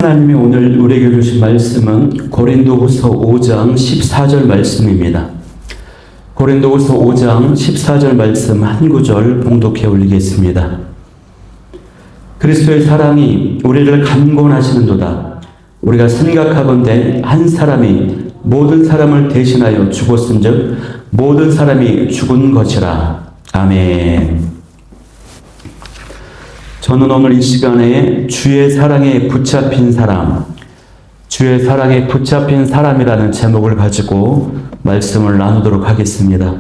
하나님이 오늘 우리에게 주신 말씀은 고린도후서 5장 14절 말씀입니다. 고린도후서 5장 14절 말씀 한 구절 봉독해 올리겠습니다. 그리스도의 사랑이 우리를 강권하시는도다. 우리가 생각하건대 한 사람이 모든 사람을 대신하여 죽었은즉 모든 사람이 죽은 것이라. 아멘. 저는 오늘 이 시간에 주의 사랑에 붙잡힌 사람, 주의 사랑에 붙잡힌 사람이라는 제목을 가지고 말씀을 나누도록 하겠습니다.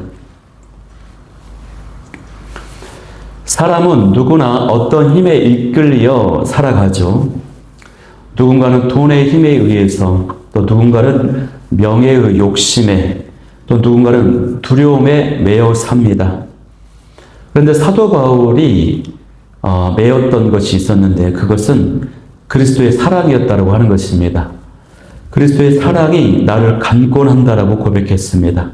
사람은 누구나 어떤 힘에 이끌려 살아가죠. 누군가는 돈의 힘에 의해서, 또 누군가는 명예의 욕심에, 또 누군가는 두려움에 매여 삽니다. 그런데 사도 바울이 매였던 것이 있었는데 그것은 그리스도의 사랑이었다고 하는 것입니다. 그리스도의 사랑이 나를 강권한다라고 고백했습니다.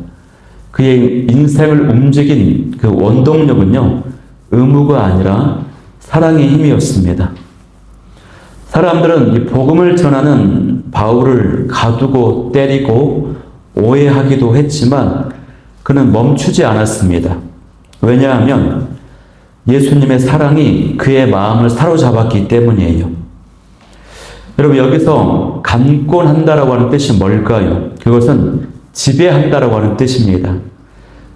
그의 인생을 움직인 그 원동력은요, 의무가 아니라 사랑의 힘이었습니다. 사람들은 이 복음을 전하는 바울을 가두고 때리고 오해하기도 했지만 그는 멈추지 않았습니다. 왜냐하면 예수님의 사랑이 그의 마음을 사로잡았기 때문이에요. 여러분, 여기서 강권한다라고 하는 뜻이 뭘까요? 그것은 지배한다라고 하는 뜻입니다.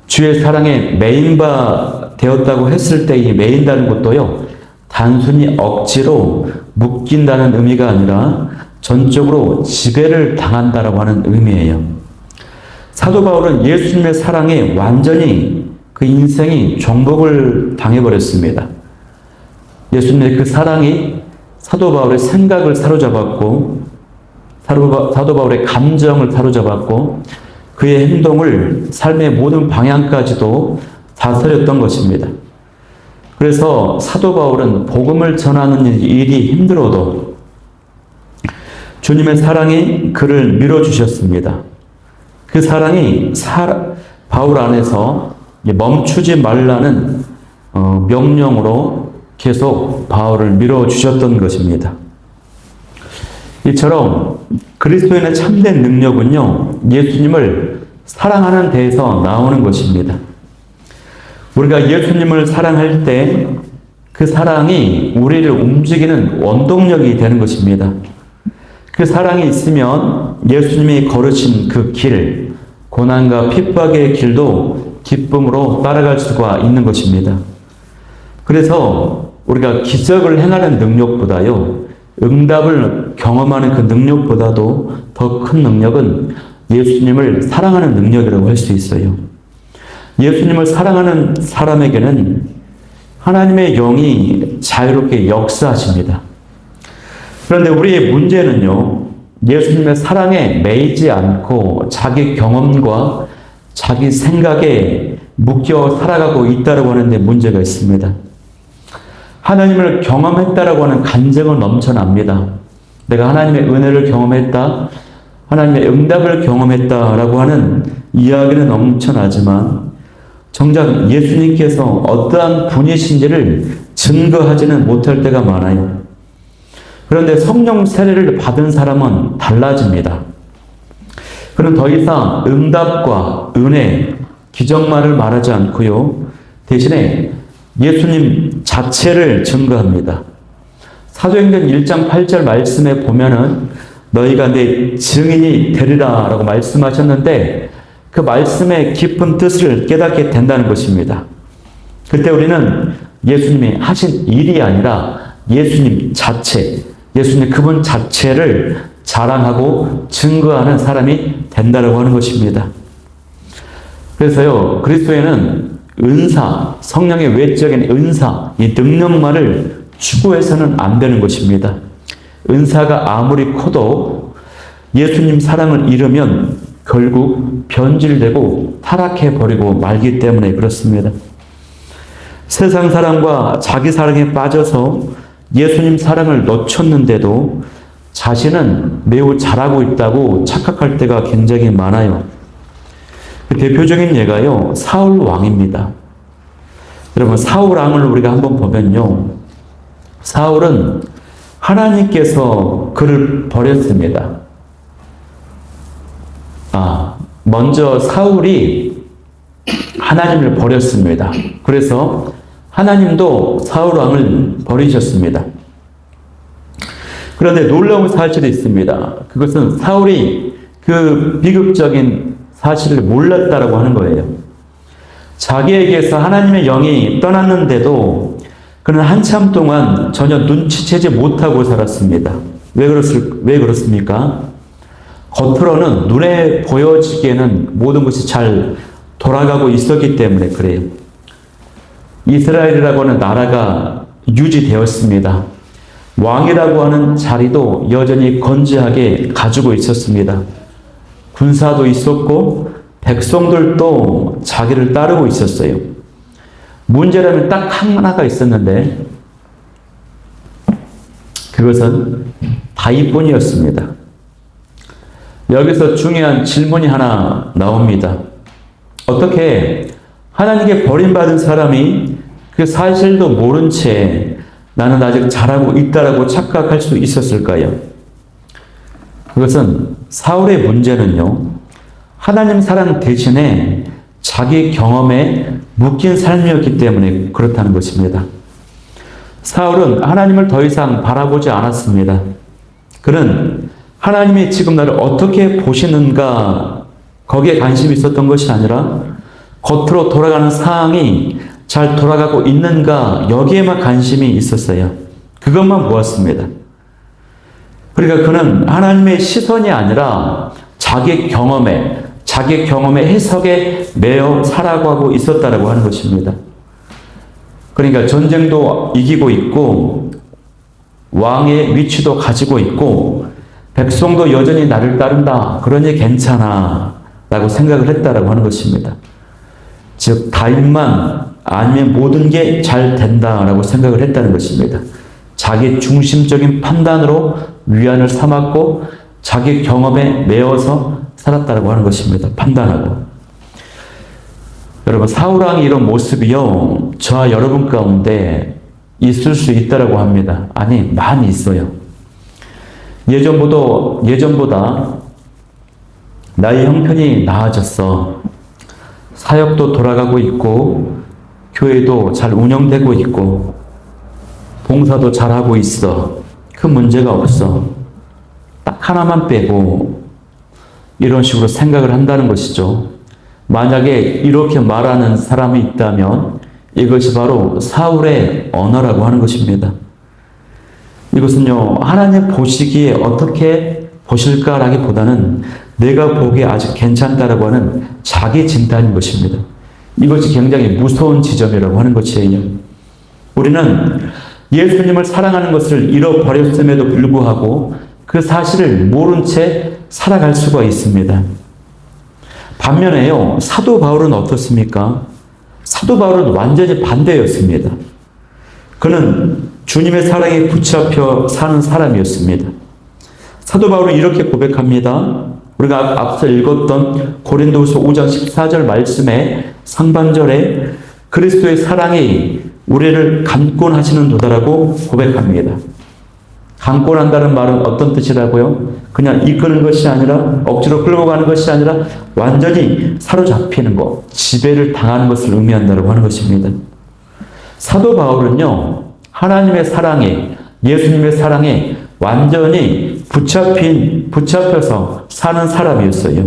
주의 사랑에 매인바 되었다고 했을 때 이 매인다는 것도요, 단순히 억지로 묶인다는 의미가 아니라 전적으로 지배를 당한다라고 하는 의미예요. 사도 바울은 예수님의 사랑에 완전히 그 인생이 정복을 당해버렸습니다. 예수님의 그 사랑이 사도 바울의 생각을 사로잡았고, 사도 바울의 감정을 사로잡았고, 그의 행동을 삶의 모든 방향까지도 다스렸던 것입니다. 그래서 사도 바울은 복음을 전하는 일이 힘들어도 주님의 사랑이 그를 밀어주셨습니다. 그 사랑이 바울 안에서 멈추지 말라는 명령으로 계속 바울을 밀어주셨던 것입니다. 이처럼 그리스도인의 참된 능력은요, 예수님을 사랑하는 데에서 나오는 것입니다. 우리가 예수님을 사랑할 때 그 사랑이 우리를 움직이는 원동력이 되는 것입니다. 그 사랑이 있으면 예수님이 걸으신 그 길, 고난과 핍박의 길도 기쁨으로 따라갈 수가 있는 것입니다. 그래서 우리가 기적을 행하는 능력보다요, 응답을 경험하는 그 능력보다도 더 큰 능력은 예수님을 사랑하는 능력이라고 할 수 있어요. 예수님을 사랑하는 사람에게는 하나님의 영이 자유롭게 역사하십니다. 그런데 우리의 문제는요, 예수님의 사랑에 매이지 않고 자기 경험과 자기 생각에 묶여 살아가고 있다고 하는데 문제가 있습니다. 하나님을 경험했다라고 하는 간증은 넘쳐납니다. 내가 하나님의 은혜를 경험했다, 하나님의 응답을 경험했다라고 하는 이야기는 넘쳐나지만 정작 예수님께서 어떠한 분이신지를 증거하지는 못할 때가 많아요. 그런데 성령 세례를 받은 사람은 달라집니다. 그는 더 이상 응답과 은혜, 기적만을 말하지 않고요, 대신에 예수님 자체를 증거합니다. 사도행전 1장 8절 말씀에 보면은 너희가 내 증인이 되리라 라고 말씀하셨는데 그 말씀의 깊은 뜻을 깨닫게 된다는 것입니다. 그때 우리는 예수님이 하신 일이 아니라 예수님 자체, 예수님 그분 자체를 자랑하고 증거하는 사람이 된다고 하는 것입니다. 그래서요, 그리스도에는 은사, 성령의 외적인 은사, 이 능력만을 추구해서는 안 되는 것입니다. 은사가 아무리 커도 예수님 사랑을 잃으면 결국 변질되고 타락해버리고 말기 때문에 그렇습니다. 세상 사랑과 자기 사랑에 빠져서 예수님 사랑을 놓쳤는데도 자신은 매우 잘하고 있다고 착각할 때가 굉장히 많아요. 대표적인 예가요, 사울 왕입니다. 여러분, 사울 왕을 우리가 한번 보면요, 사울은 하나님께서 그를 버렸습니다. 먼저 사울이 하나님을 버렸습니다. 그래서 하나님도 사울 왕을 버리셨습니다. 그런데 놀라운 사실이 있습니다. 그것은 사울이 그 비극적인 사실을 몰랐다라고 하는 거예요. 자기에게서 하나님의 영이 떠났는데도 그는 한참 동안 전혀 눈치채지 못하고 살았습니다. 왜 그렇습니까? 겉으로는 눈에 보여지기에는 모든 것이 잘 돌아가고 있었기 때문에 그래요. 이스라엘이라고 하는 나라가 유지되었습니다. 왕이라고 하는 자리도 여전히 건재하게 가지고 있었습니다. 군사도 있었고 백성들도 자기를 따르고 있었어요. 문제라면 딱 하나가 있었는데 그것은 다윗뿐이었습니다. 여기서 중요한 질문이 하나 나옵니다. 어떻게 하나님께 버림받은 사람이 그 사실도 모른 채 나는 아직 잘하고 있다라고 착각할 수 있었을까요? 그것은 사울의 문제는요, 하나님 사랑 대신에 자기 경험에 묶인 삶이었기 때문에 그렇다는 것입니다. 사울은 하나님을 더 이상 바라보지 않았습니다. 그는 하나님이 지금 나를 어떻게 보시는가 거기에 관심이 있었던 것이 아니라 겉으로 돌아가는 상황이 잘 돌아가고 있는가 여기에만 관심이 있었어요. 그것만 보았습니다. 그러니까 그는 하나님의 시선이 아니라 자기 경험의 해석에 매여 살아가고 있었다라고 하는 것입니다. 그러니까 전쟁도 이기고 있고 왕의 위치도 가지고 있고 백성도 여전히 나를 따른다. 그러니 괜찮아 라고 생각을 했다라고 하는 것입니다. 즉 다윗만 아니면 모든 게 잘 된다라고 생각을 했다는 것입니다. 자기 중심적인 판단으로 위안을 삼았고 자기 경험에 매여서 살았다라고 하는 것입니다. 판단하고. 여러분 사울왕이 이런 모습이요 저와 여러분 가운데 있을 수 있다라고 합니다. 아니 많이 있어요. 예전보다 나의 형편이 나아졌어. 사역도 돌아가고 있고 교회도 잘 운영되고 있고 봉사도 잘하고 있어. 큰 문제가 없어. 딱 하나만 빼고 이런 식으로 생각을 한다는 것이죠. 만약에 이렇게 말하는 사람이 있다면 이것이 바로 사울의 언어라고 하는 것입니다. 이것은요, 하나님 보시기에 어떻게 보실까라기보다는 내가 보기에 아직 괜찮다라고 하는 자기 진단인 것입니다. 이것이 굉장히 무서운 지점이라고 하는 것이에요. 우리는 예수님을 사랑하는 것을 잃어버렸음에도 불구하고 그 사실을 모른 채 살아갈 수가 있습니다. 반면에요, 사도 바울은 어떻습니까? 사도 바울은 완전히 반대였습니다. 그는 주님의 사랑에 붙잡혀 사는 사람이었습니다. 사도 바울은 이렇게 고백합니다. 우리가 앞서 읽었던 고린도후서 5장 14절 말씀의 상반절에 그리스도의 사랑이 우리를 강권하시는 도다라고 고백합니다. 강권한다는 말은 어떤 뜻이라고요? 그냥 이끄는 것이 아니라 억지로 끌고 가는 것이 아니라 완전히 사로잡히는 것, 지배를 당하는 것을 의미한다고 하는 것입니다. 사도 바울은요, 하나님의 사랑에, 예수님의 사랑에 완전히 붙잡혀서 사는 사람이었어요.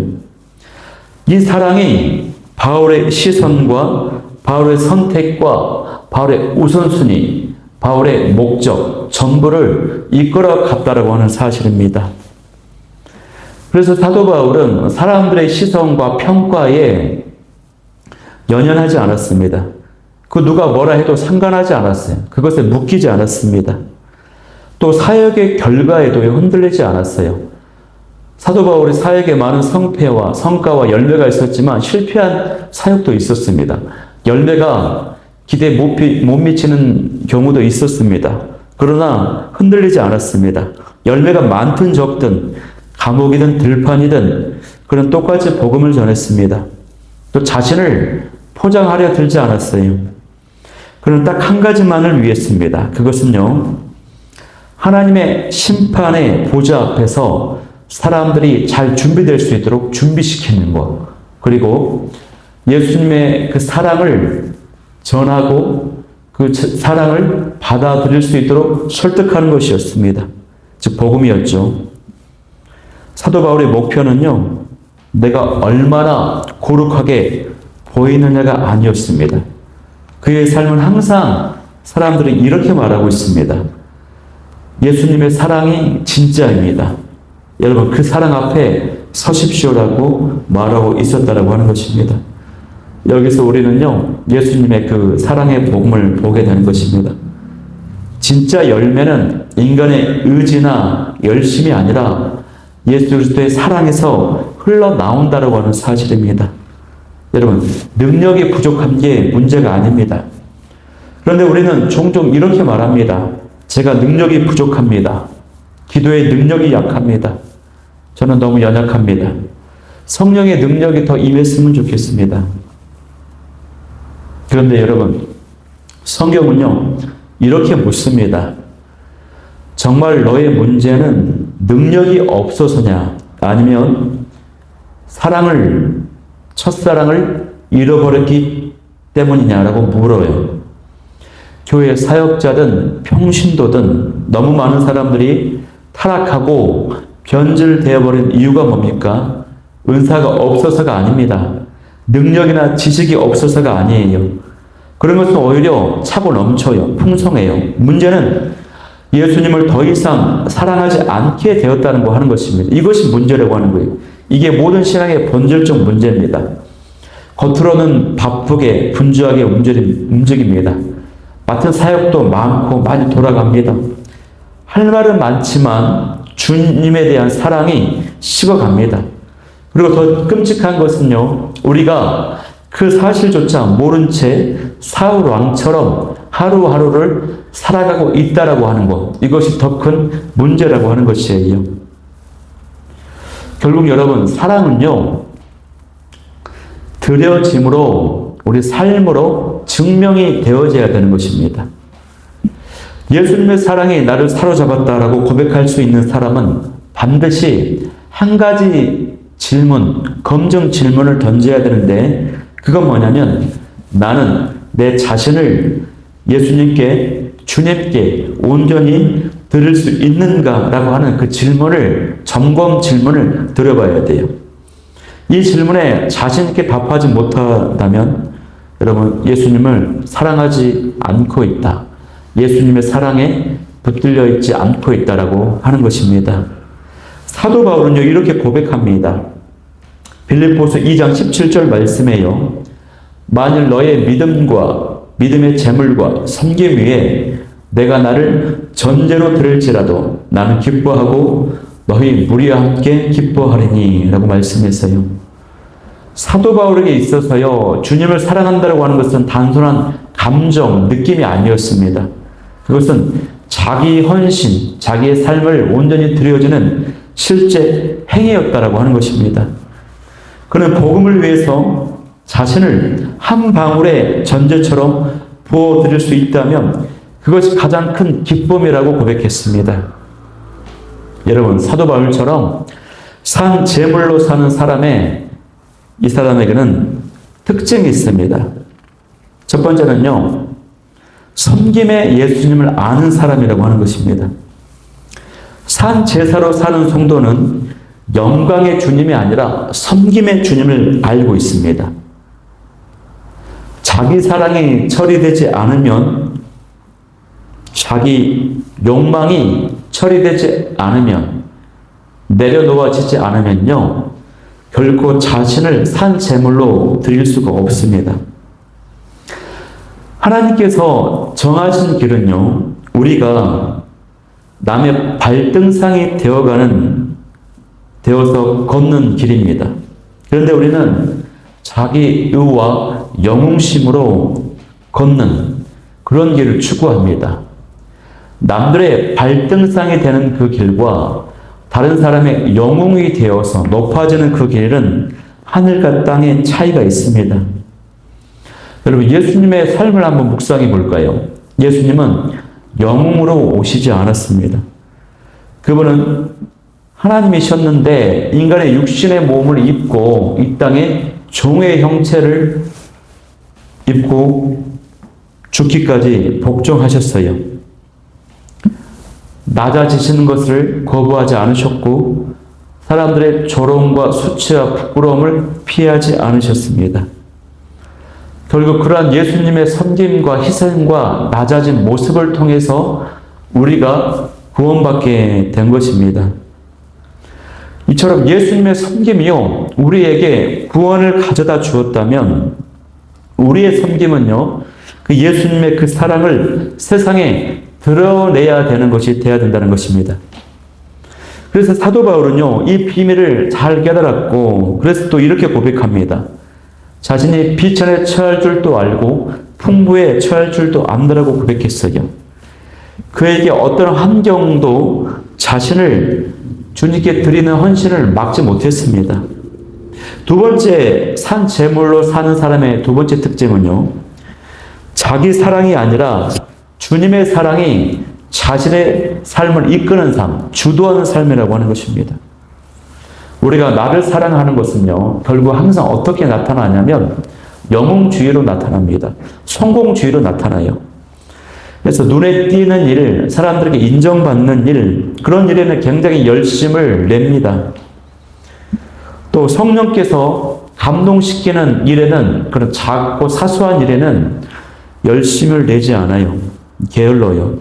이 사랑이 바울의 시선과 바울의 선택과 바울의 우선순위, 바울의 목적, 전부를 이끌어 갔다라고 하는 사실입니다. 그래서 사도 바울은 사람들의 시선과 평가에 연연하지 않았습니다. 그 누가 뭐라 해도 상관하지 않았어요. 그것에 묶이지 않았습니다. 또 사역의 결과에도 흔들리지 않았어요. 사도 바울의 사역에 많은 성패와 성과와 열매가 있었지만 실패한 사역도 있었습니다. 열매가 기대에 못 미치는 경우도 있었습니다. 그러나 흔들리지 않았습니다. 열매가 많든 적든 감옥이든 들판이든 그는 똑같이 복음을 전했습니다. 또 자신을 포장하려 들지 않았어요. 그는 딱 한 가지만을 위했습니다. 그것은요, 하나님의 심판의 보좌 앞에서 사람들이 잘 준비될 수 있도록 준비시키는 것. 그리고 예수님의 그 사랑을 전하고 그 사랑을 받아들일 수 있도록 설득하는 것이었습니다. 즉 복음이었죠. 사도 바울의 목표는요, 내가 얼마나 거룩하게 보이느냐가 아니었습니다. 그의 삶은 항상 사람들이 이렇게 말하고 있습니다. 예수님의 사랑이 진짜입니다. 여러분, 그 사랑 앞에 서십시오라고 말하고 있었다라고 하는 것입니다. 여기서 우리는요, 예수님의 그 사랑의 복음을 보게 되는 것입니다. 진짜 열매는 인간의 의지나 열심이 아니라 예수 그리스도의 사랑에서 흘러나온다라고 하는 사실입니다. 여러분, 능력이 부족한 게 문제가 아닙니다. 그런데 우리는 종종 이렇게 말합니다. 제가 능력이 부족합니다. 기도의 능력이 약합니다. 저는 너무 연약합니다. 성령의 능력이 더 임했으면 좋겠습니다. 그런데 여러분, 성경은요, 이렇게 묻습니다. 정말 너의 문제는 능력이 없어서냐, 아니면 첫사랑을 잃어버렸기 때문이냐라고 물어요. 교회 사역자든 평신도든 너무 많은 사람들이 타락하고 변질되어버린 이유가 뭡니까? 은사가 없어서가 아닙니다. 능력이나 지식이 없어서가 아니에요. 그런 것은 오히려 차고 넘쳐요. 풍성해요. 문제는 예수님을 더 이상 사랑하지 않게 되었다는 거 하는 것입니다. 이것이 문제라고 하는 거예요. 이게 모든 신앙의 본질적 문제입니다. 겉으로는 바쁘게 분주하게 움직입니다. 맡은 사역도 많고 많이 돌아갑니다. 할 말은 많지만 주님에 대한 사랑이 식어갑니다. 그리고 더 끔찍한 것은요, 우리가 그 사실조차 모른 채 사울 왕처럼 하루하루를 살아가고 있다라고 하는 것, 이것이 더 큰 문제라고 하는 것이에요. 결국 여러분, 사랑은요, 드려짐으로 우리 삶으로 증명이 되어져야 되는 것입니다. 예수님의 사랑이 나를 사로잡았다라고 고백할 수 있는 사람은 반드시 한 가지 검증 질문을 던져야 되는데, 그건 뭐냐면, 나는 내 자신을 예수님께, 주님께 온전히 드릴 수 있는가라고 하는 그 점검 질문을 드려봐야 돼요. 이 질문에 자신 있게 답하지 못한다면 여러분, 예수님을 사랑하지 않고 있다. 예수님의 사랑에 붙들려 있지 않고 있다라고 하는 것입니다. 사도 바울은요, 이렇게 고백합니다. 빌립보서 2장 17절 말씀에요. 만일 너의 믿음의 재물과 섬김 위에 내가 나를 전제로 드릴지라도 나는 기뻐하고 너희 무리와 함께 기뻐하리니 라고 말씀했어요. 사도 바울에게 있어서요, 주님을 사랑한다고 하는 것은 단순한 감정, 느낌이 아니었습니다. 그것은 자기 헌신, 자기의 삶을 온전히 드려주는 실제 행위였다라고 하는 것입니다. 그는 복음을 위해서 자신을 한 방울의 전제처럼 부어드릴 수 있다면 그것이 가장 큰 기쁨이라고 고백했습니다. 여러분, 사도 바울처럼 산 제물로 사는 이 사람에게는 특징이 있습니다. 첫 번째는요, 섬김의 예수님을 아는 사람이라고 하는 것입니다. 산 제사로 사는 성도는 영광의 주님이 아니라 섬김의 주님을 알고 있습니다. 자기 사랑이 처리되지 않으면, 자기 욕망이 처리되지 않으면, 내려놓아지지 않으면요, 결코 자신을 산 제물로 드릴 수가 없습니다. 하나님께서 정하신 길은요, 우리가 남의 발등상이 되어서 걷는 길입니다. 그런데 우리는 자기 의와 영웅심으로 걷는 그런 길을 추구합니다. 남들의 발등상이 되는 그 길과 다른 사람의 영웅이 되어서 높아지는 그 길은 하늘과 땅의 차이가 있습니다. 여러분, 예수님의 삶을 한번 묵상해 볼까요? 예수님은 영웅으로 오시지 않았습니다. 그분은 하나님이셨는데 인간의 육신의 몸을 입고 이 땅에 종의 형체를 입고 죽기까지 복종하셨어요. 낮아지시는 것을 거부하지 않으셨고 사람들의 조롱과 수치와 부끄러움을 피하지 않으셨습니다. 결국 그러한 예수님의 섬김과 희생과 낮아진 모습을 통해서 우리가 구원받게 된 것입니다. 이처럼 예수님의 섬김이요, 우리에게 구원을 가져다 주었다면 우리의 섬김은요, 그 예수님의 그 사랑을 세상에 드러내야 되는 것이 되어야 된다는 것입니다. 그래서 사도 바울은요, 이 비밀을 잘 깨달았고, 그래서 또 이렇게 고백합니다. 자신이 비천에 처할 줄도 알고, 풍부에 처할 줄도 안다라고 고백했어요. 그에게 어떤 환경도 자신을 주님께 드리는 헌신을 막지 못했습니다. 두 번째, 산 제물로 사는 사람의 두 번째 특징은요, 자기 사랑이 아니라 주님의 사랑이 자신의 삶을 이끄는 삶, 주도하는 삶이라고 하는 것입니다. 우리가 나를 사랑하는 것은요, 결국 항상 어떻게 나타나냐면 영웅주의로 나타납니다. 성공주의로 나타나요. 그래서 눈에 띄는 일, 사람들에게 인정받는 일, 그런 일에는 굉장히 열심을 냅니다. 또 성령께서 감동시키는 일에는, 그런 작고 사소한 일에는 열심을 내지 않아요. 게을러요.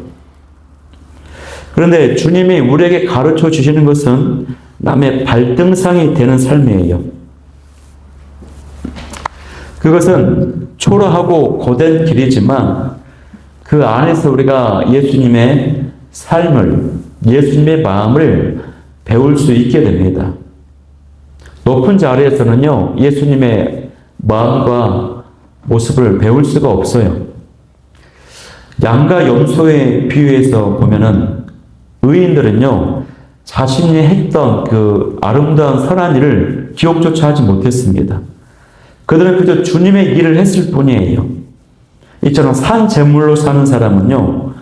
그런데 주님이 우리에게 가르쳐 주시는 것은 남의 발등상이 되는 삶이에요. 그것은 초라하고 고된 길이지만 그 안에서 우리가 예수님의 삶을, 예수님의 마음을 배울 수 있게 됩니다. 높은 자리에서는요, 예수님의 마음과 모습을 배울 수가 없어요. 양과 염소의 비유에서 보면은 의인들은요, 자신이 했던 그 아름다운 선한 일을 기억조차 하지 못했습니다. 그들은 그저 주님의 일을 했을 뿐이에요. 이처럼 산 제물로 사는 사람은요,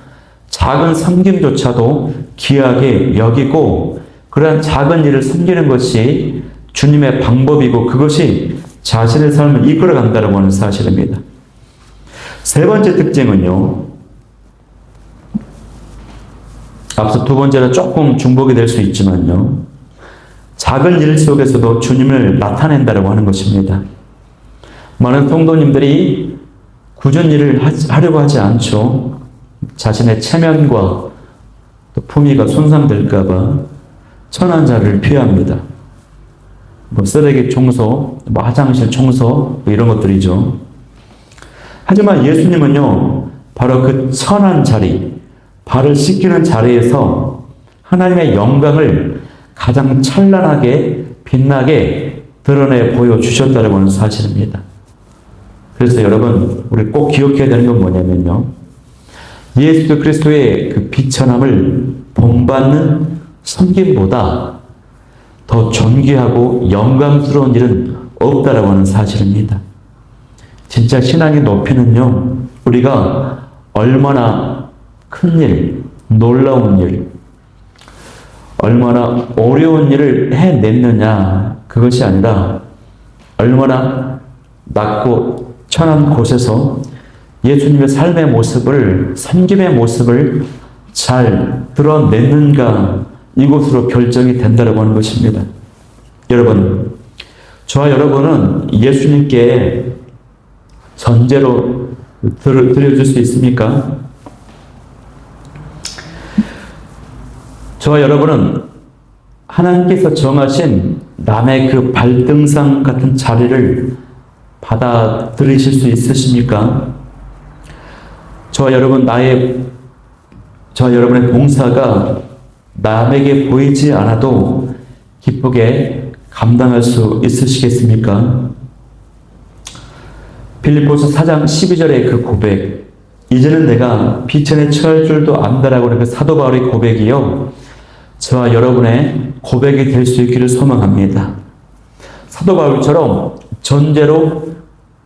작은 섬김조차도 귀하게 여기고 그러한 작은 일을 섬기는 것이 주님의 방법이고 그것이 자신의 삶을 이끌어간다고 하는 사실입니다. 세 번째 특징은요, 앞서 두 번째는 조금 중복이 될 수 있지만요, 작은 일 속에서도 주님을 나타낸다고 하는 것입니다. 많은 성도님들이 굳은 일을 하려고 하지 않죠. 자신의 체면과 또 품위가 손상될까봐 천한 자리를 피합니다. 쓰레기 청소, 화장실 청소, 이런 것들이죠. 하지만 예수님은요, 바로 그 천한 자리, 발을 씻기는 자리에서 하나님의 영광을 가장 찬란하게 빛나게 드러내 보여주셨다고 하는 사실입니다. 그래서 여러분, 우리 꼭 기억해야 되는 건 뭐냐면요, 예수 그리스도의 그 비천함을 본받는 섬김보다 더 존귀하고 영광스러운 일은 없다라고 하는 사실입니다. 진짜 신앙의 높이는요, 우리가 얼마나 큰 일, 놀라운 일, 얼마나 어려운 일을 해냈느냐, 그것이 아니라 얼마나 낮고 천한 곳에서 예수님의 삶의 모습을, 섬김의 모습을 잘 드러냈는가, 이곳으로 결정이 된다고 하는 것입니다. 여러분, 저와 여러분은 예수님께 전제로 드려줄 수 있습니까? 저와 여러분은 하나님께서 정하신 남의 그 발등상 같은 자리를 받아들이실 수 있으십니까? 저와 여러분의 봉사가 남에게 보이지 않아도 기쁘게 감당할 수 있으시겠습니까? 빌립보서 4장 12절의 그 고백, 이제는 내가 비천에 처할 줄도 안다라고 하는 그 사도 바울의 고백이요, 저와 여러분의 고백이 될 수 있기를 소망합니다. 사도 바울처럼 전제로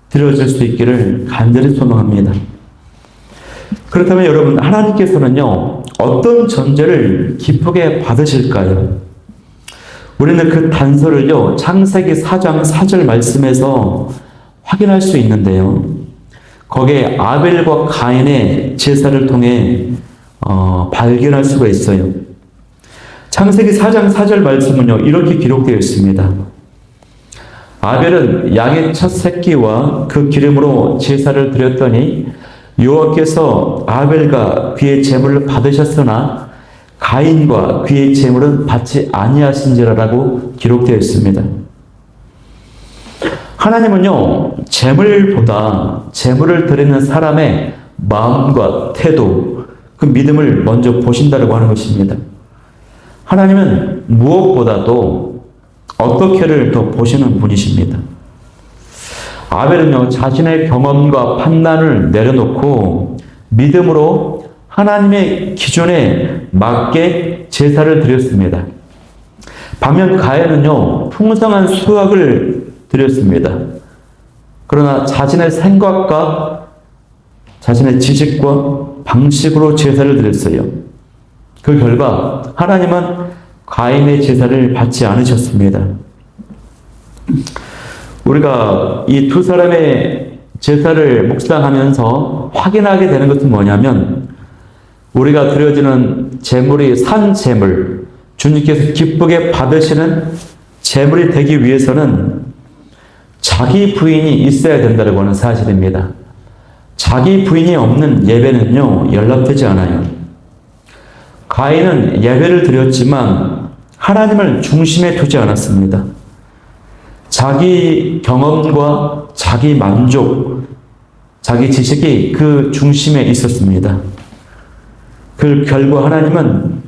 드려질 수 있기를 간절히 소망합니다. 그렇다면 여러분, 하나님께서는요, 어떤 존재를 기쁘게 받으실까요? 우리는 그 단서를요, 창세기 4장 4절 말씀에서 확인할 수 있는데요. 거기에 아벨과 가인의 제사를 통해 발견할 수가 있어요. 창세기 4장 4절 말씀은요, 이렇게 기록되어 있습니다. 아벨은 양의 첫 새끼와 그 기름으로 제사를 드렸더니 여호와께서 아벨과 그의 제물을 받으셨으나 가인과 그의 제물은 받지 아니하신지라라고 기록되어 있습니다. 하나님은요, 제물보다 제물을 드리는 사람의 마음과 태도, 그 믿음을 먼저 보신다고 하는 것입니다. 하나님은 무엇보다도 어떻게를 더 보시는 분이십니다. 아벨은요, 자신의 경험과 판단을 내려놓고 믿음으로 하나님의 기준에 맞게 제사를 드렸습니다. 반면 가인은요, 풍성한 수확을 드렸습니다. 그러나 자신의 생각과 자신의 지식과 방식으로 제사를 드렸어요. 그 결과 하나님은 가인의 제사를 받지 않으셨습니다. 우리가 이 두 사람의 제사를 묵상하면서 확인하게 되는 것은 뭐냐면, 우리가 드려지는 제물이 산 제물, 주님께서 기쁘게 받으시는 제물이 되기 위해서는 자기 부인이 있어야 된다고 하는 사실입니다. 자기 부인이 없는 예배는요, 연락되지 않아요. 가인은 예배를 드렸지만 하나님을 중심에 두지 않았습니다. 자기 경험과 자기 만족, 자기 지식이 그 중심에 있었습니다. 그 결과 하나님은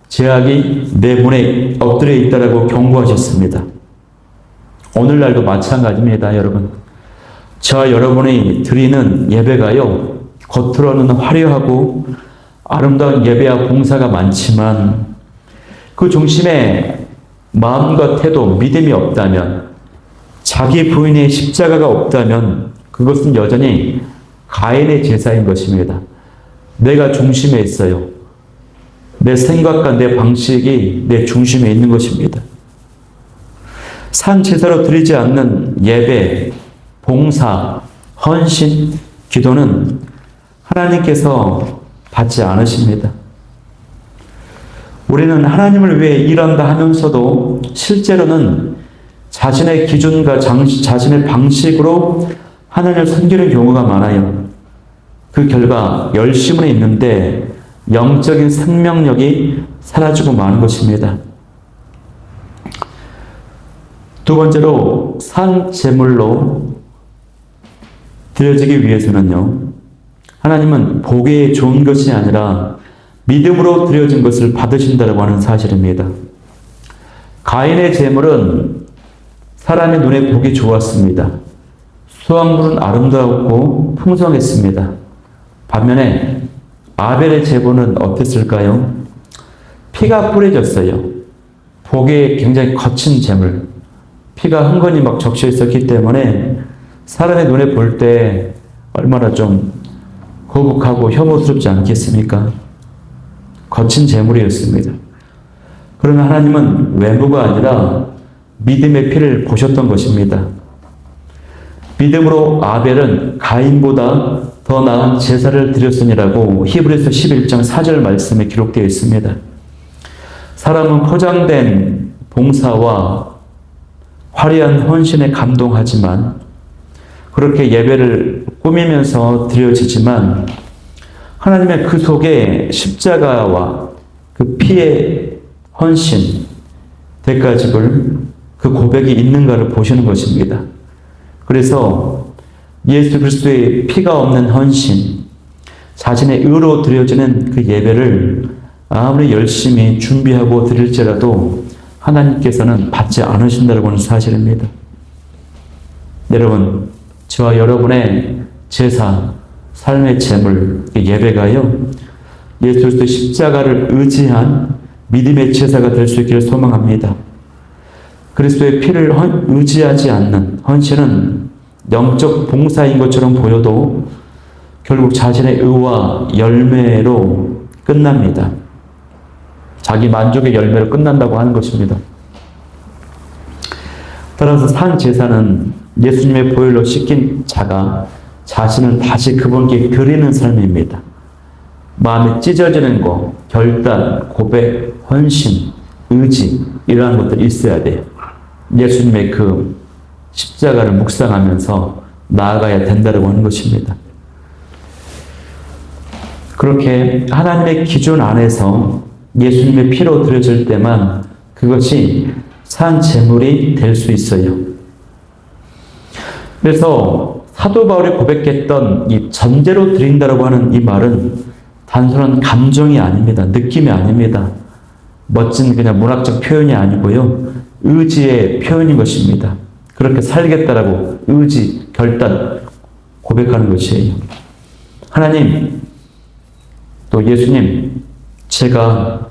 죄악이 내 문에 엎드려 있다라고 경고하셨습니다. 오늘날도 마찬가지입니다, 여러분. 저와 여러분이 드리는 예배가요, 겉으로는 화려하고 아름다운 예배와 봉사가 많지만 그 중심에 마음과 태도, 믿음이 없다면, 자기 부인의 십자가가 없다면 그것은 여전히 가인의 제사인 것입니다. 내가 중심에 있어요. 내 생각과 내 방식이 내 중심에 있는 것입니다. 산 제사로 드리지 않는 예배, 봉사, 헌신, 기도는 하나님께서 받지 않으십니다. 우리는 하나님을 위해 일한다 하면서도 실제로는 자신의 기준과 자신의 방식으로 하나님을 섬기는 경우가 많아요. 그 결과 열심은 있는데 영적인 생명력이 사라지고 마는 것입니다. 두 번째로, 산 제물로 드려지기 위해서는요, 하나님은 보기에 좋은 것이 아니라 믿음으로 드려진 것을 받으신다고 하는 사실입니다. 가인의 제물은 사람의 눈에 보기 좋았습니다. 수확물은 아름다웠고 풍성했습니다. 반면에 아벨의 제물은 어땠을까요? 피가 뿌려졌어요. 보기에 굉장히 거친 제물, 피가 흥건히 막 적셔 있었기 때문에 사람의 눈에 볼 때 얼마나 좀 거북하고 혐오스럽지 않겠습니까? 거친 제물이었습니다. 그러나 하나님은 외모가 아니라 믿음의 피를 보셨던 것입니다. 믿음으로 아벨은 가인보다 더 나은 제사를 드렸으니라고 히브리서 11장 4절 말씀에 기록되어 있습니다. 사람은 포장된 봉사와 화려한 헌신에 감동하지만, 그렇게 예배를 꾸미면서 드려지지만, 하나님의 그 속에 십자가와 그 피의 헌신, 대가지불, 그 고백이 있는가를 보시는 것입니다. 그래서 예수 그리스도의 피가 없는 헌신, 자신의 의로 드려지는 그 예배를 아무리 열심히 준비하고 드릴지라도 하나님께서는 받지 않으신다고 하는 사실입니다. 여러분, 저와 여러분의 제사, 삶의 제물, 예배가요, 예수 그리스도의 십자가를 의지한 믿음의 제사가 될 수 있기를 소망합니다. 그리스도의 피를 의지하지 않는 헌신은 영적 봉사인 것처럼 보여도 결국 자신의 의와 열매로 끝납니다. 자기 만족의 열매로 끝난다고 하는 것입니다. 따라서 산 제사는 예수님의 보혈로 씻긴 자가 자신을 다시 그분께 드리는 삶입니다. 마음이 찢어지는 것, 결단, 고백, 헌신, 의지 이러한 것들이 있어야 돼요. 예수님의 그 십자가를 묵상하면서 나아가야 된다고 하는 것입니다. 그렇게 하나님의 기준 안에서 예수님의 피로 드려질 때만 그것이 산 제물이 될 수 있어요. 그래서 사도 바울이 고백했던 이 전제로 드린다라고 하는 이 말은 단순한 감정이 아닙니다. 느낌이 아닙니다. 멋진 그냥 문학적 표현이 아니고요. 의지의 표현인 것입니다. 그렇게 살겠다라고 의지, 결단, 고백하는 것이에요. 하나님, 또 예수님, 제가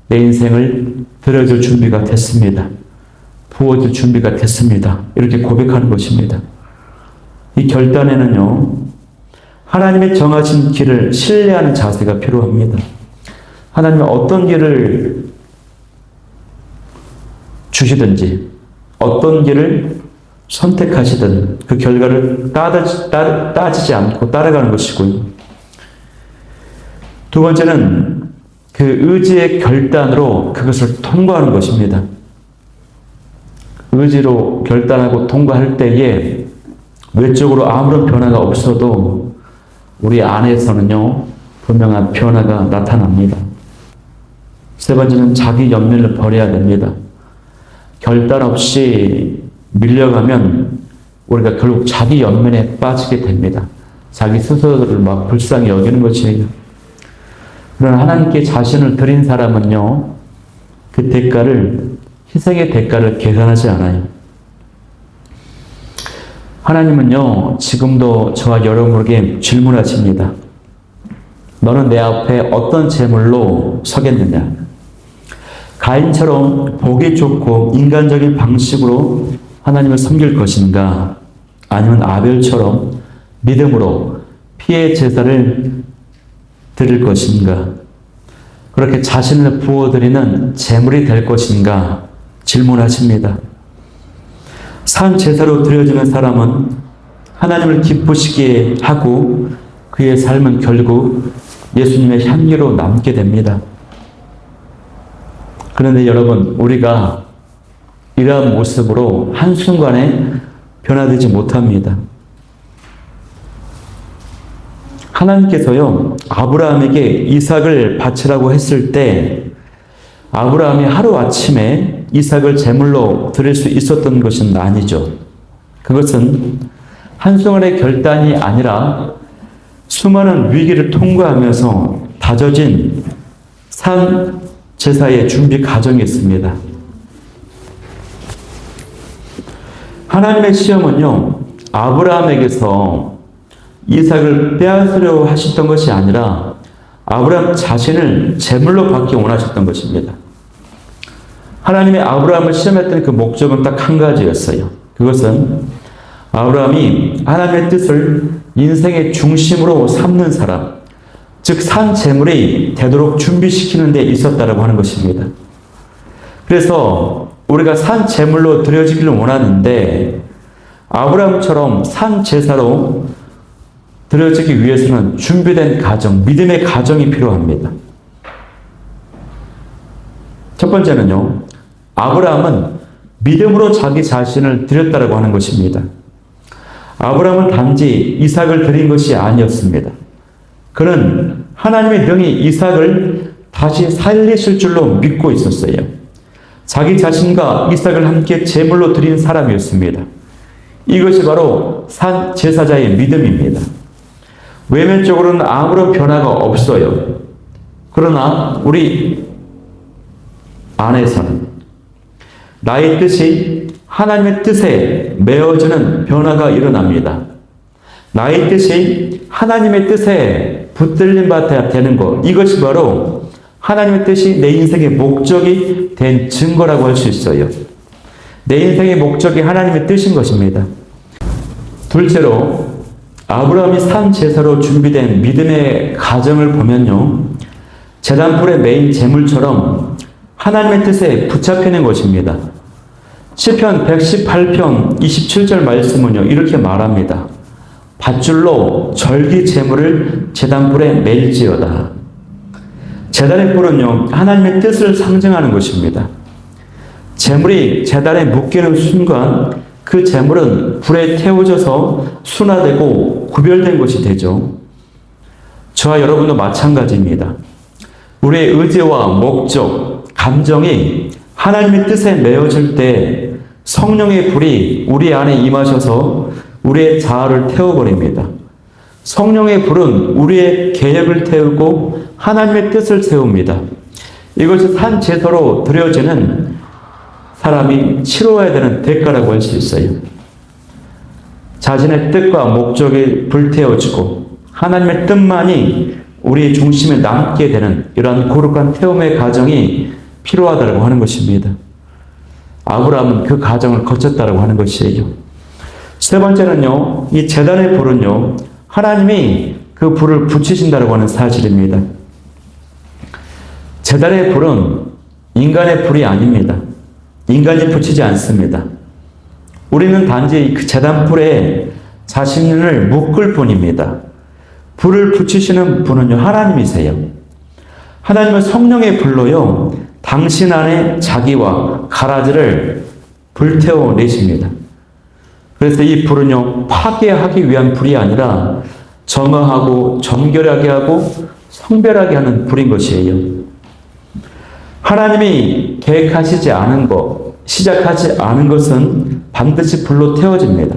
내 인생을 드려줄 준비가 됐습니다. 부어줄 준비가 됐습니다. 이렇게 고백하는 것입니다. 이 결단에는요, 하나님의 정하신 길을 신뢰하는 자세가 필요합니다. 하나님은 어떤 길을 주시든지, 어떤 길을 선택하시든 그 결과를 따지지 않고 따라가는 것이고요. 두 번째는 그 의지의 결단으로 그것을 통과하는 것입니다. 의지로 결단하고 통과할 때에 외적으로 아무런 변화가 없어도 우리 안에서는요, 분명한 변화가 나타납니다. 세 번째는 자기 연민을 버려야 됩니다. 결단 없이 밀려가면 우리가 결국 자기 연민에 빠지게 됩니다. 자기 스스로를 막 불쌍히 여기는 것이에요. 그러나 하나님께 자신을 드린 사람은요, 그 대가를, 희생의 대가를 계산하지 않아요. 하나님은요, 지금도 저와 여러분에게 질문하십니다. 너는 내 앞에 어떤 제물로 서겠느냐? 가인처럼 보기 좋고 인간적인 방식으로 하나님을 섬길 것인가? 아니면 아벨처럼 믿음으로 피의 제사를 드릴 것인가? 그렇게 자신을 부어드리는 제물이 될 것인가? 질문하십니다. 산 제사로 드려지는 사람은 하나님을 기쁘시게 하고 그의 삶은 결국 예수님의 향기로 남게 됩니다. 그런데 여러분, 우리가 이러한 모습으로 한순간에 변화되지 못합니다. 하나님께서요, 아브라함에게 이삭을 바치라고 했을 때 아브라함이 하루아침에 이삭을 제물로 드릴 수 있었던 것은 아니죠. 그것은 한순간의 결단이 아니라 수많은 위기를 통과하면서 다져진 산 제사의 준비 과정이었습니다. 하나님의 시험은요, 아브라함에게서 이삭을 빼앗으려 하셨던 것이 아니라 아브라함 자신을 제물로 받기 원하셨던 것입니다. 하나님의 아브라함을 시험했던 그 목적은 딱 한 가지였어요. 그것은 아브라함이 하나님의 뜻을 인생의 중심으로 삼는 사람, 즉 산 제물이 되도록 준비시키는 데 있었다라고 하는 것입니다. 그래서 우리가 산 제물로 드려지기를 원하는데 아브라함처럼 산 제사로 드려지기 위해서는 준비된 가정, 믿음의 가정이 필요합니다. 첫 번째는요, 아브라함은 믿음으로 자기 자신을 드렸다라고 하는 것입니다. 아브라함은 단지 이삭을 드린 것이 아니었습니다. 그는 하나님의 능히 이삭을 다시 살리실 줄로 믿고 있었어요. 자기 자신과 이삭을 함께 제물로 드린 사람이었습니다. 이것이 바로 산 제사자의 믿음입니다. 외면적으로는 아무런 변화가 없어요. 그러나 우리 안에서는 나의 뜻이 하나님의 뜻에 메어지는 변화가 일어납니다. 나의 뜻이 하나님의 뜻에 붙들린 바 되는 것, 이것이 바로 하나님의 뜻이 내 인생의 목적이 된 증거라고 할 수 있어요. 내 인생의 목적이 하나님의 뜻인 것입니다. 둘째로 아브라함이 산 제사로 준비된 믿음의 가정을 보면요, 제단불에 메인 제물처럼 하나님의 뜻에 붙잡히는 것입니다. 시편 118편 27절 말씀은요, 이렇게 말합니다. 밧줄로 절기 제물을 제단불에 맬지어다. 제단의 불은요, 하나님의 뜻을 상징하는 것입니다. 제물이 제단에 묶이는 순간 그 제물은 불에 태워져서 순화되고 구별된 것이 되죠. 저와 여러분도 마찬가지입니다. 우리의 의지와 목적, 감정이 하나님의 뜻에 매어질 때 성령의 불이 우리 안에 임하셔서 우리의 자아를 태워버립니다. 성령의 불은 우리의 계획을 태우고 하나님의 뜻을 세웁니다. 이것이 산 제사로 드려지는 사람이 치러야 되는 대가라고 할 수 있어요. 자신의 뜻과 목적이 불태워지고 하나님의 뜻만이 우리의 중심에 남게 되는 이러한 거룩한 태움의 과정이 필요하다고 하는 것입니다. 아브라함은 그 과정을 거쳤다고 하는 것이에요. 세 번째는요, 이 제단의 불은요, 하나님이 그 불을 붙이신다고 하는 사실입니다. 제단의 불은 인간의 불이 아닙니다. 인간이 붙이지 않습니다. 우리는 단지 그 제단불에 자신을 묶을 뿐입니다. 불을 붙이시는 분은요, 하나님이세요. 하나님은 성령의 불로요, 당신 안에 자기와 가라지를 불태워 내십니다. 그래서 이 불은요, 파괴하기 위한 불이 아니라 정화하고 정결하게 하고 성별하게 하는 불인 것이에요. 하나님이 계획하시지 않은 것, 시작하지 않은 것은 반드시 불로 태워집니다.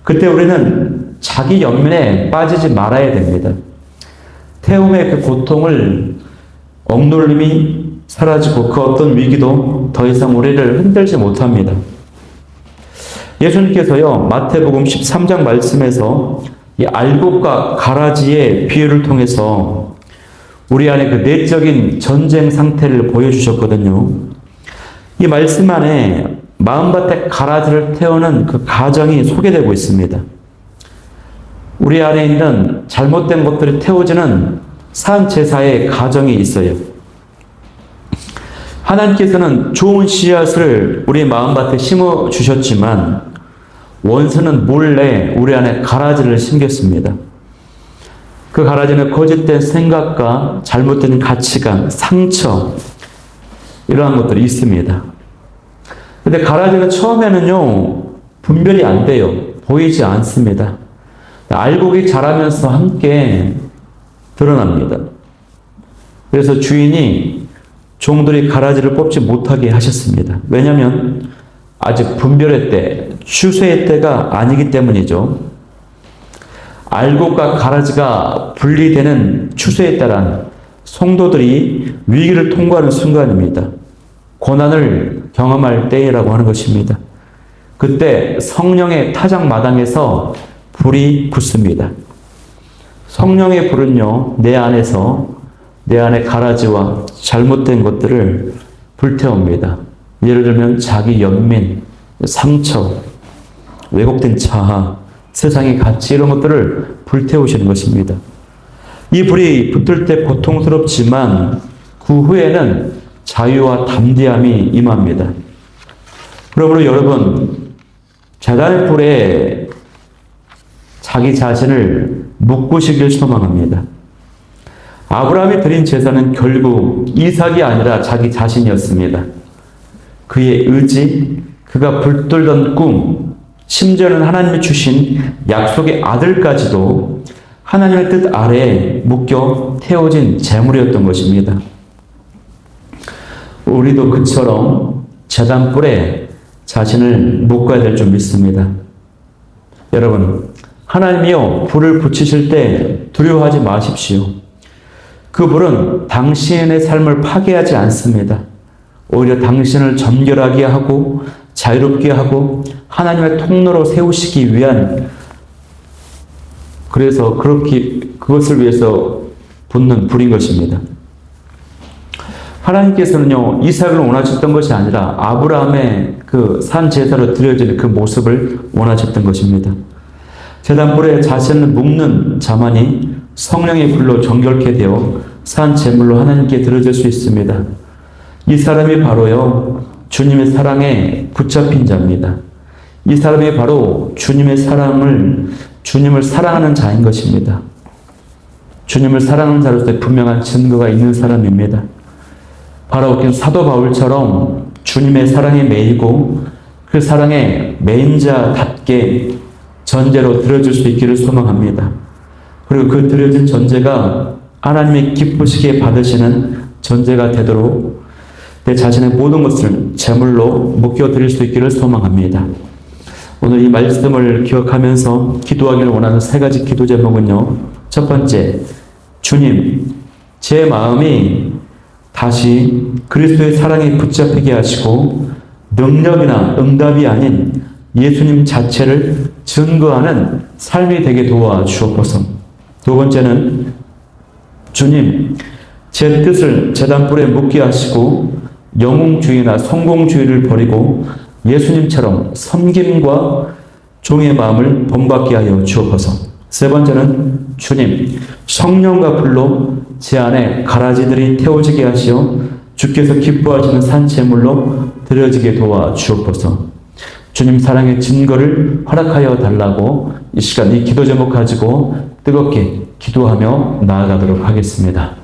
그때 우리는 자기 연민에 빠지지 말아야 됩니다. 태움의 그 고통을 억눌림이 사라지고 그 어떤 위기도 더 이상 우리를 흔들지 못합니다. 예수님께서요, 마태복음 13장 말씀에서 이 알곡과 가라지의 비유를 통해서 우리 안에 그 내적인 전쟁 상태를 보여주셨거든요. 이 말씀 안에 마음밭에 가라지를 태우는 그 과정이 소개되고 있습니다. 우리 안에 있는 잘못된 것들이 태워지는 산 제사의 과정이 있어요. 하나님께서는 좋은 씨앗을 우리 마음밭에 심어 주셨지만 원수는 몰래 우리 안에 가라지를 심겼습니다. 그 가라지는 거짓된 생각과 잘못된 가치관, 상처, 이러한 것들이 있습니다. 근데 가라지는 처음에는요, 분별이 안 돼요. 보이지 않습니다. 알곡이 자라면서 함께 드러납니다. 그래서 주인이 종들이 가라지를 뽑지 못하게 하셨습니다. 왜냐하면 아직 분별의 때, 추수의 때가 아니기 때문이죠. 알곡과 가라지가 분리되는 추수에 따른 성도들이 위기를 통과하는 순간입니다. 고난을 경험할 때라고 하는 것입니다. 그때 성령의 타작 마당에서 불이 붙습니다. 성령의 불은요, 내 안에서 내 안의 가라지와 잘못된 것들을 불태웁니다. 예를 들면 자기 연민, 상처, 왜곡된 자아, 세상의 가치 이런 것들을 불태우시는 것입니다. 이 불이 붙을 때 고통스럽지만 그 후에는 자유와 담대함이 임합니다. 그러므로 여러분, 제단의 불에 자기 자신을 묶으시길 소망합니다. 아브라함이 드린 제사는 결국 이삭이 아니라 자기 자신이었습니다. 그의 의지, 그가 붙들던 꿈, 심지어는 하나님이 주신 약속의 아들까지도 하나님의 뜻 아래에 묶여 태워진 제물이었던 것입니다. 우리도 그처럼 제단불에 자신을 묶어야 될 줄 믿습니다. 여러분, 하나님이요, 불을 붙이실 때 두려워하지 마십시오. 그 불은 당신의 삶을 파괴하지 않습니다. 오히려 당신을 정결하게 하고 자유롭게 하고 하나님의 통로로 세우시기 위한, 그래서 그것을 위해서 붙는 불인 것입니다. 하나님께서는요, 이삭을 원하셨던 것이 아니라 아브라함의 그 산 제사로 드려지는 그 모습을 원하셨던 것입니다. 제단불에 자신을 묶는 자만이 성령의 불로 정결케 되어 산 제물로 하나님께 드려질 수 있습니다. 이 사람이 바로요, 주님의 사랑에 붙잡힌 자입니다. 이 사람이 바로 주님을 사랑하는 자인 것입니다. 주님을 사랑하는 자로서의 분명한 증거가 있는 사람입니다. 바로 사도 바울처럼 주님의 사랑에 매이고 그 사랑에 매인 자답게 전제로 드려줄 수 있기를 소망합니다. 그리고 그 드려진 전제가 하나님이 기쁘시게 받으시는 전제가 되도록 내 자신의 모든 것을 제물로 묶여드릴 수 있기를 소망합니다. 오늘 이 말씀을 기억하면서 기도하기를 원하는 3가지 기도 제목은요. 첫 번째, 주님, 제 마음이 다시 그리스도의 사랑에 붙잡히게 하시고 능력이나 응답이 아닌 예수님 자체를 증거하는 삶이 되게 도와주옵소서. 두 번째는 주님, 제 뜻을 제단불에 묻게 하시고 영웅주의나 성공주의를 버리고 예수님처럼 섬김과 종의 마음을 본받게 하여 주옵소서. 세 번째는 주님, 성령과 불로 제 안에 가라지들이 태워지게 하시어 주께서 기뻐하시는 산 제물로 드려지게 도와주옵소서. 주님 사랑의 증거를 허락하여 달라고 이 시간 이 기도 제목 가지고 뜨겁게 기도하며 나아가도록 하겠습니다.